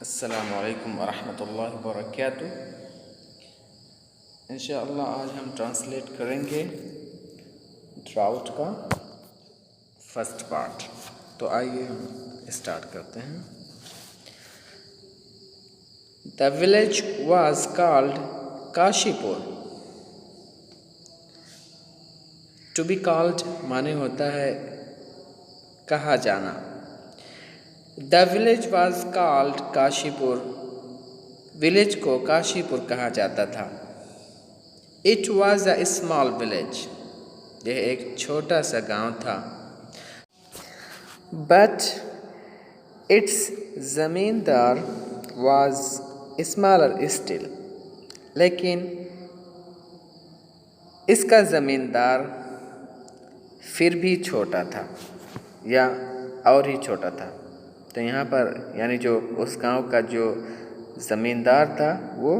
अस्सलामु अलैकुम वरहमतुल्लाहि वबरकातुह। इंशाअल्लाह आज हम ट्रांसलेट करेंगे ड्राउट का फर्स्ट पार्ट। तो आइए हम स्टार्ट करते हैं। The village was called Kashipur. To be called माने होता है कहा जाना। The village was called Kashipur, village को काशीपुर कहा जाता था। It was a small village, यह एक छोटा सा गांव था। But its zamindar was smaller still, लेकिन इसका ज़मींदार फिर भी छोटा था या और ही छोटा था। तो यहाँ पर यानी जो उस गांव का जो ज़मींदार था वो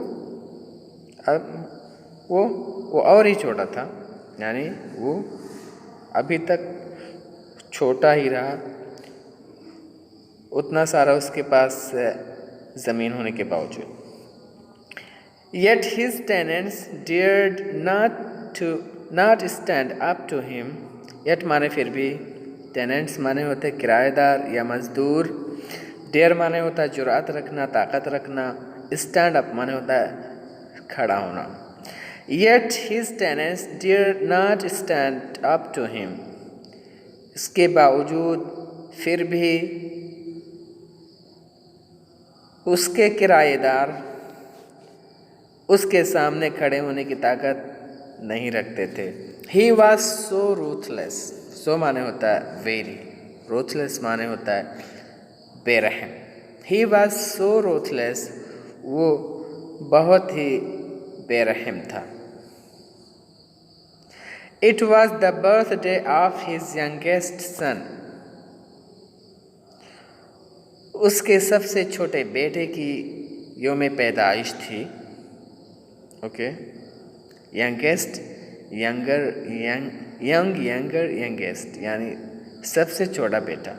और ही छोटा था, यानी वो अभी तक छोटा ही रहा, उतना सारा उसके पास ज़मीन होने के बावजूद। Yet his tenants dared not stand up to him. Yet माने फिर भी, टेनेंट्स माने होते किराएदार या मजदूर, डेयर माने होता है जुरात रखना, ताकत रखना, स्टैंड अप माने होता है खड़ा होना। Yet his tenants dared not stand up to him. इसके बावजूद फिर भी उसके किराएदार उसके सामने खड़े होने की ताकत नहीं रखते थे। He was so ruthless. So माने होता है वेरी, ruthless माने होता है बेरहम। He was so ruthless, वो बहुत ही बेरहम था। It was the birthday of his youngest son. उसके सबसे छोटे बेटे की योम पैदाइश थी। Okay, youngest, younger, younger, youngest यानी सबसे छोटा बेटा।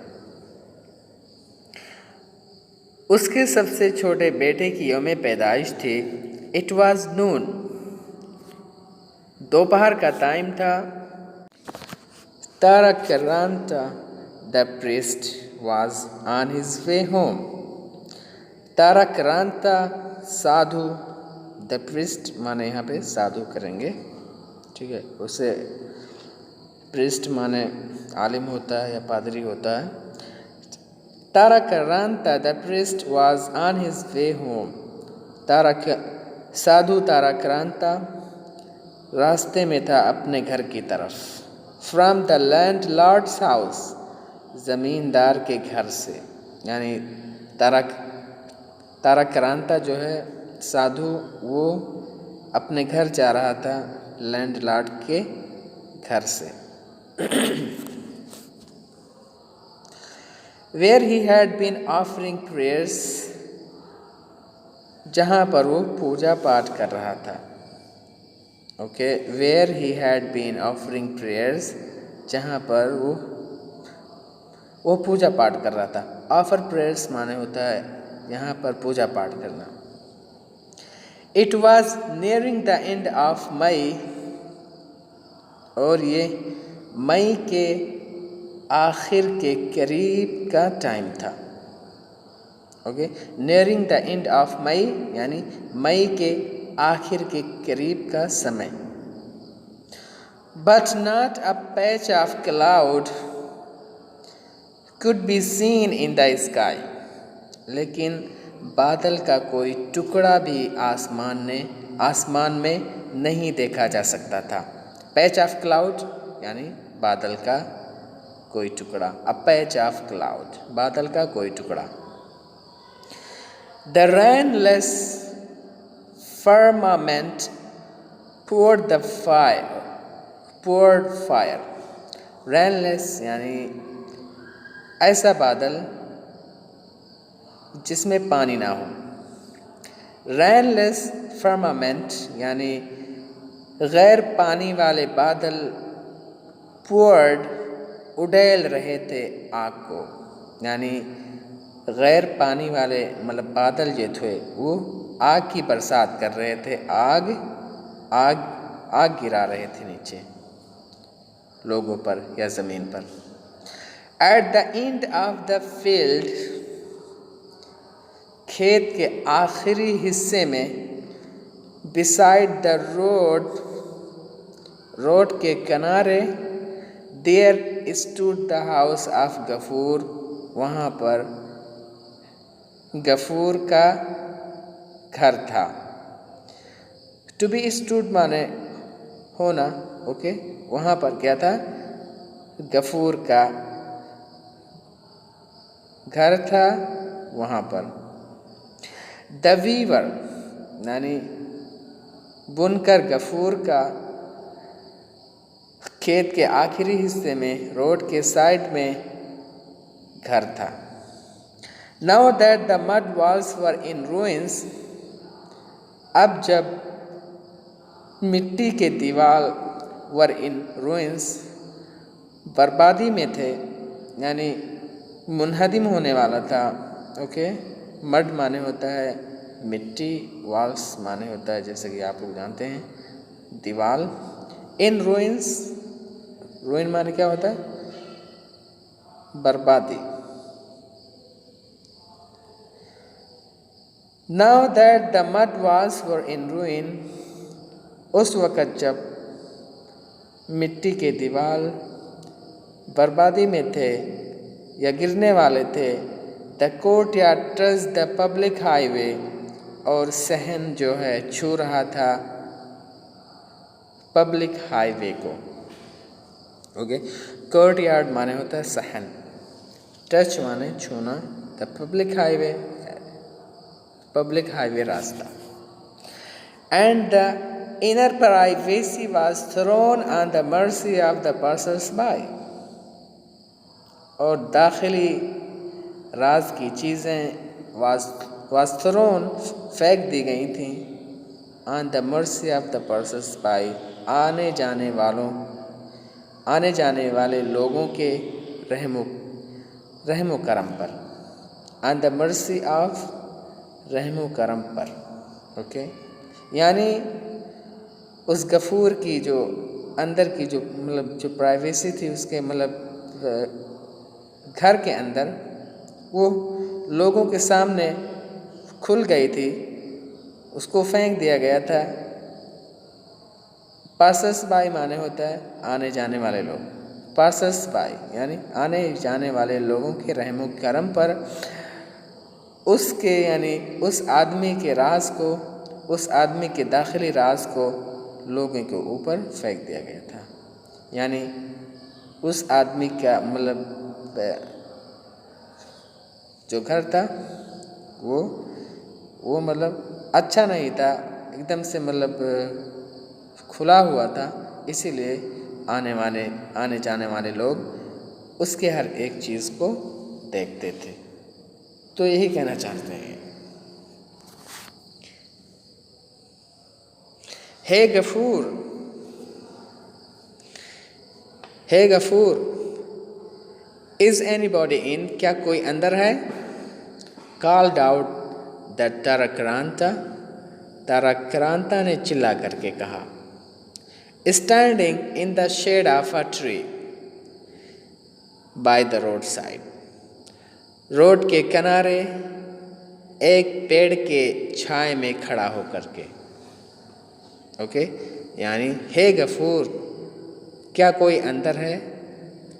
उसके सबसे छोटे बेटे की यौम पैदाइश थी। इट वाज नून, दोपहर का टाइम था। Tarakranta the priest was on his way home. Tarakranta साधु, द प्रीस्ट माने यहाँ पे साधु करेंगे, ठीक है। उसे प्रीस्ट माने आलिम होता है या पादरी होता है। Tarakranta the priest was on his way home. साधु ताराक्रांता रास्ते में था अपने घर की तरफ। From the landlord's house, ज़मींदार के घर से, यानी ताराक्रांता जो है साधु, वो अपने घर जा रहा था लैंड लॉर्ड के घर से। Where he had been offering prayers, जहाँ पर वो पूजा पाठ कर रहा था। Okay, where he had been offering prayers, जहाँ पर वो पूजा पाठ कर रहा था। ऑफर प्रेयर्स माने होता है यहाँ पर पूजा पाठ करना। It was nearing the end of May, और ये मई के आखिर के करीब का टाइम था। Okay, nearing the end of May यानी मई के आखिर के करीब का समय। But not a patch of cloud could be seen in the sky, लेकिन बादल का कोई टुकड़ा भी आसमान में नहीं देखा जा सकता था। पैच ऑफ क्लाउड यानी बादल का कोई टुकड़ा, अ पैच ऑफ क्लाउड बादल का कोई टुकड़ा। The rainless firmament poured fire। Rainless यानी ऐसा बादल जिसमें पानी ना हो। रेनलेस फर्मामेंट यानी गैर पानी वाले बादल poured उड़ेल रहे थे आग को, यानी गैर पानी वाले मतलब बादल जो थे वो आग की बरसात कर रहे थे, आग आग आग गिरा रहे थे नीचे लोगों पर या ज़मीन पर। At the end of the field, खेत के आखिरी हिस्से में, बिसाइड द रोड, रोड के किनारे, there stood the house of Gafoor, वहाँ पर गफूर का घर था। टू बी स्टूड माने होना, ओके। वहाँ पर क्या था? गफूर का घर था वहाँ पर। द वीवर यानी बुनकर गफूर का खेत के आखिरी हिस्से में रोड के साइड में घर था। Now that the mud walls were in ruins, अब जब मिट्टी के दीवार वर इन रूइंस बर्बादी में थे, यानी मुनहदिम होने वाला था, ओके। मड माने होता है मिट्टी, वॉल्स माने होता है जैसे कि आप लोग जानते हैं दीवार। इन रूइंस, रूइन माने क्या होता है? बर्बादी। Now that the mud walls वर इन रूइन, उस वक़्त जब मिट्टी के दीवार बर्बादी में थे या गिरने वाले थे, the courtyard touch the public highway, और सहन जो है छू रहा था पब्लिक हाईवे को, ओके। कोर्ट यार्ड माने होता है सहन, टच माने छूना, the public highway, public highway रास्ता। And the inner privacy was thrown on the mercy of the passers-by, और दाखिली राज की चीज़ें was thrown फेंक दी गई थीं on the mercy of the passers-by, आने जाने वाले लोगों के रहमो करम पर, on the mercy of रहमो करम पर, ओके। यानी उस गफूर की जो अंदर की जो मतलब जो प्राइवेसी थी उसके मतलब घर के अंदर, वो लोगों के सामने खुल गई थी, उसको फेंक दिया गया था। पासस बाई माने होता है आने जाने वाले लोग, पासस बाई यानी आने जाने वाले लोगों के रहमो करम पर, उसके यानी उस आदमी के राज को, उस आदमी के दाखिली राज को लोगों के ऊपर फेंक दिया गया था। यानी उस आदमी का मतलब जो घर था वो मतलब अच्छा नहीं था, एकदम से मतलब खुला हुआ था, इसीलिए आने जाने वाले लोग उसके हर एक चीज़ को देखते थे। तो यही कहना चाहते हैं, हे गफूर, इज एनीबॉडी इन, क्या कोई अंदर है? कॉल्ड आउट द ताराक्रांता ने चिल्ला करके कहा। Standing in the shade of a tree by the road side, road के किनारे एक पेड़ के छाए में खड़ा होकर के, ओके। यानी हे गफूर, क्या कोई अंदर है?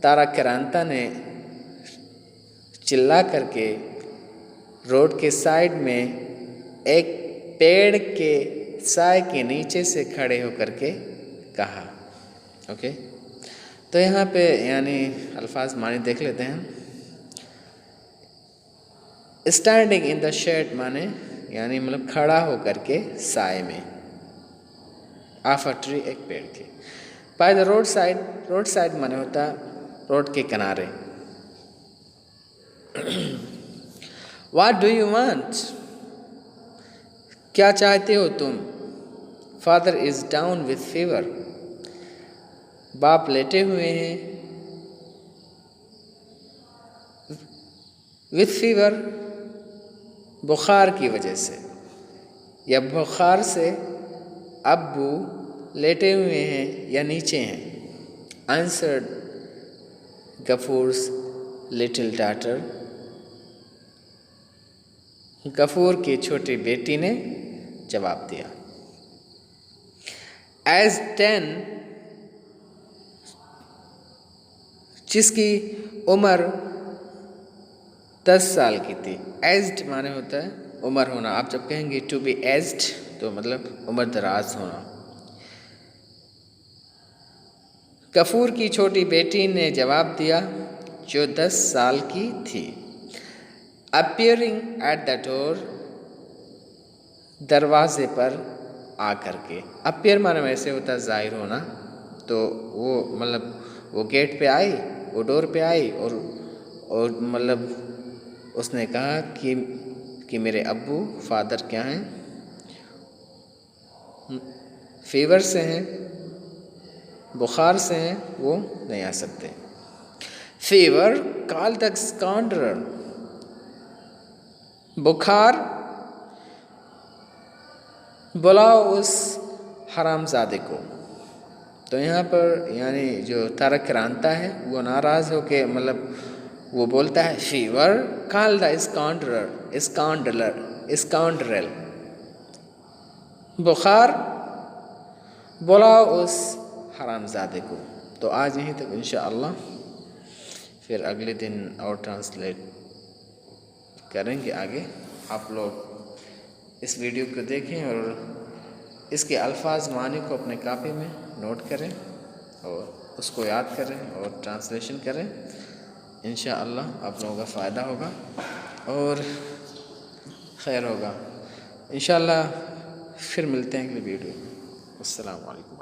ताराक्रांता ने चिल्ला करके रोड के साइड में एक पेड़ के साए के नीचे से खड़े होकर के कहा, ओके। तो यहाँ पे यानी अल्फाज मानी देख लेते हैं। स्टैंडिंग इन द शेड माने यानी मतलब खड़ा होकर के साए में, ऑफ अ ट्री एक पेड़ के, बाय द रोड साइड माने होता रोड के किनारे। व्हाट डू यू वांट, क्या चाहते हो तुम? Father is down with fever, बाप लेटे हुए हैं विथ फीवर बुखार की वजह से, या बुखार से अब्बू लेटे हुए हैं या नीचे हैं। आंसर्ड गफूर्स लिटिल डॉटर, गफूर की छोटी बेटी ने जवाब दिया। एज 10, जिसकी उम्र 10 साल की थी। एज्ड माने होता है उम्र होना। आप जब कहेंगे टू बी एज्ड तो मतलब उम्र दराज होना। गफूर की छोटी बेटी ने जवाब दिया जो 10 साल की थी। अपीयरिंग एट द डोर, दरवाजे पर आकर के। अपीयर माने वैसे होता है जाहिर होना, तो वो मतलब वो गेट पे आई, वो डोर पे आई और मतलब उसने कहा कि मेरे अब्बू फादर क्या हैं, फीवर से हैं, बुखार से हैं, वो नहीं आ सकते। फीवर कॉल द स्काउंड्रल, बुखार बुलाओ उस हरामजादे को। तो यहाँ पर यानी जो तारक क्रांता है वो नाराज़ होके मतलब वो बोलता है फीवर कॉल द स्काउंड्रल, बुखार बुलाओ उस हरामजादे को। तो आज यहीं तक इंशाअल्लाह, फिर अगले दिन और ट्रांसलेट करेंगे आगे। आप लोग इस वीडियो को देखें और इसके अल्फाज मानी को अपने कापी में नोट करें और उसको याद करें और ट्रांसलेशन करें। इंशाअल्लाह आप लोगों का फ़ायदा होगा और खैर होगा। इंशाअल्लाह फिर मिलते हैं अगले वीडियो में। अस्सलामु अलैकुम।